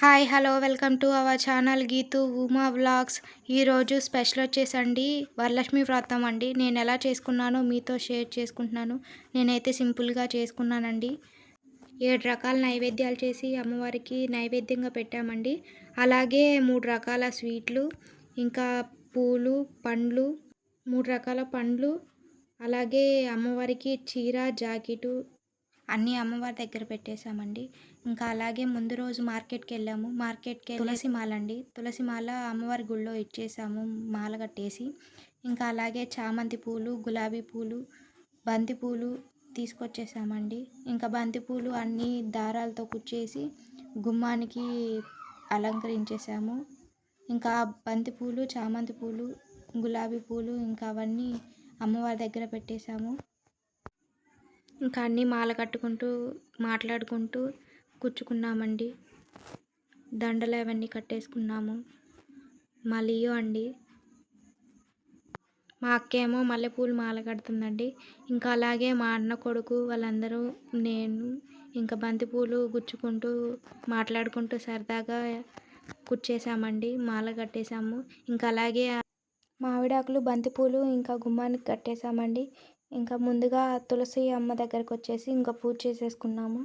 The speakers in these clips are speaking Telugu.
Hi hello welcome to our channel Geetu Uma vlogs. ఈరోజు స్పెషల్ వచ్చేసండి వరలక్ష్మి వ్రతం అండి. నేను ఎలా చేసుకున్నానో మీతో షేర్ చేసుకుంటున్నాను. నేనైతే సింపుల్గా చేసుకున్నానండి. 7 రకాల నైవేద్యాలు చేసి అమ్మవారికి నైవేద్యంగా పెట్టామండి. అలాగే 3 రకాల స్వీట్లు, ఇంకా పూలు, పండ్లు, 3 రకాల పండ్లు, అలాగే అమ్మవారికి చీర, జాకెటు అన్నీ అమ్మవారి దగ్గర పెట్టేశామండి. ఇంకా అలాగే ముందు రోజు మార్కెట్‌కెళ్ళాము. తులసి మాల అండి. తులసి మాల అమ్మవారి గుడిలో ఇచ్చేసాము మాల కట్టేసి. ఇంకా అలాగే చామంతి పూలు, గులాబీ పూలు, బంతి పూలు తీసుకొచ్చేసామండి. ఇంకా బంతి పూలు అన్నీ దారాలతో కుచ్చేసి గుమ్మానికి అలంకరించేసాము. ఇంకా బంతి పూలు, చామంతి పూలు, గులాబీ పూలు ఇంకా అవన్నీ అమ్మవారి దగ్గర పెట్టేశాము. ఇంకా అన్నీ మాల కట్టుకుంటూ మాట్లాడుకుంటూ కూర్చుకున్నామండి. దండలు అవన్నీ కట్టేసుకున్నాము. మలియో అండి. మా అక్కేమో మల్లెపూలు మాల కడుతుందండి. ఇంకా అలాగే మా అన్న కొడుకు వాళ్ళందరూ, నేను ఇంకా బంతిపూలు గుచ్చుకుంటూ మాట్లాడుకుంటూ సరదాగా కుచ్చేసామండి. మాల కట్టేసాము. ఇంకా అలాగే మామిడాకులు, బంతిపూలు ఇంకా గుమ్మానికి కట్టేసామండి. ఇంకా ముందుగా తులసి అమ్మ దగ్గరకు వచ్చేసి ఇంకా పూజ చేసేసుకున్నాము.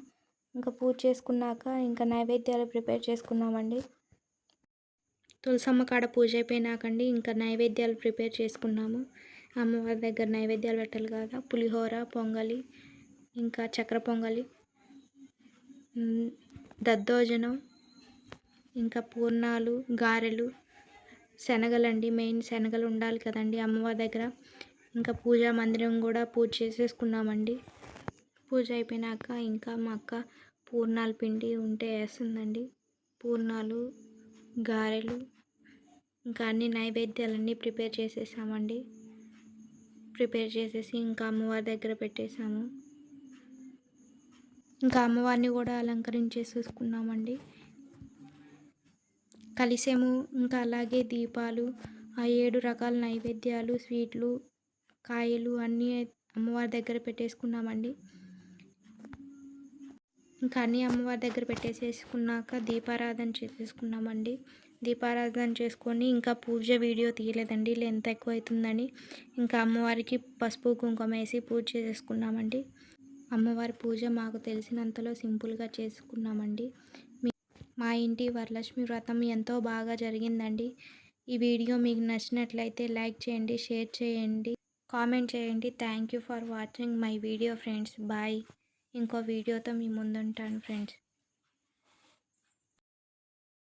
ఇంకా పూజ చేసుకున్నాక ఇంకా నైవేద్యాలు ప్రిపేర్ చేసుకున్నామండి. తులసమ్మ కాడ పూజ అయిపోయినాకండి ఇంకా నైవేద్యాలు ప్రిపేర్ చేసుకున్నాము. అమ్మవారి దగ్గర నైవేద్యాలు పెట్టాలి కదా, పులిహోర, పొంగలి, ఇంకా చక్కెర పొంగలి, దద్దోజనం, ఇంకా పూర్ణాలు, గారెలు, శనగలండి. మెయిన్ శనగలు ఉండాలి కదండి అమ్మవారి దగ్గర. ఇంకా పూజా మందిరం కూడా పూజ చేసేసుకున్నామండి. పూజ అయిపోయినాక ఇంకా మా అక్క పూర్ణాల పిండి ఉంటే వేస్తుందండి. పూర్ణాలు, గారెలు ఇంకా అన్ని నైవేద్యాలన్నీ ప్రిపేర్ చేసేసామండి. ప్రిపేర్ చేసేసి ఇంకా అమ్మవారి దగ్గర పెట్టేసాము. ఇంకా అమ్మవారిని కూడా అలంకరించేసేసుకున్నామండి. కలిసెము ఇంకా అలాగే దీపాలు, ఆ 7 రకాల నైవేద్యాలు, స్వీట్లు, కాయలు అన్నీ అమ్మవారి దగ్గర పెట్టేసుకున్నామండి. ఇంకా అన్నీ అమ్మవారి దగ్గర పెట్టేసేసుకున్నాక దీపారాధన చేసేసుకున్నామండి. దీపారాధన చేసుకొని ఇంకా పూజ వీడియో తీయలేదండి, లెంత్ ఎక్కువ అవుతుందని. ఇంకా అమ్మవారికి పసుపు కుంకుమ వేసి పూజ చేసేసుకున్నామండి. అమ్మవారి పూజ మాకు తెలిసినంతలో సింపుల్గా చేసుకున్నామండి. మా ఇంటి వరలక్ష్మి వ్రతం ఎంతో బాగా జరిగిందండి. ఈ వీడియో మీకు నచ్చినట్లయితే లైక్ చేయండి, షేర్ చేయండి, కామెంట్ చేయండి. Thank you for watching my video friends. Bye. ఇంకో వీడియోతో మీ ముందుంటాను ఫ్రెండ్స్.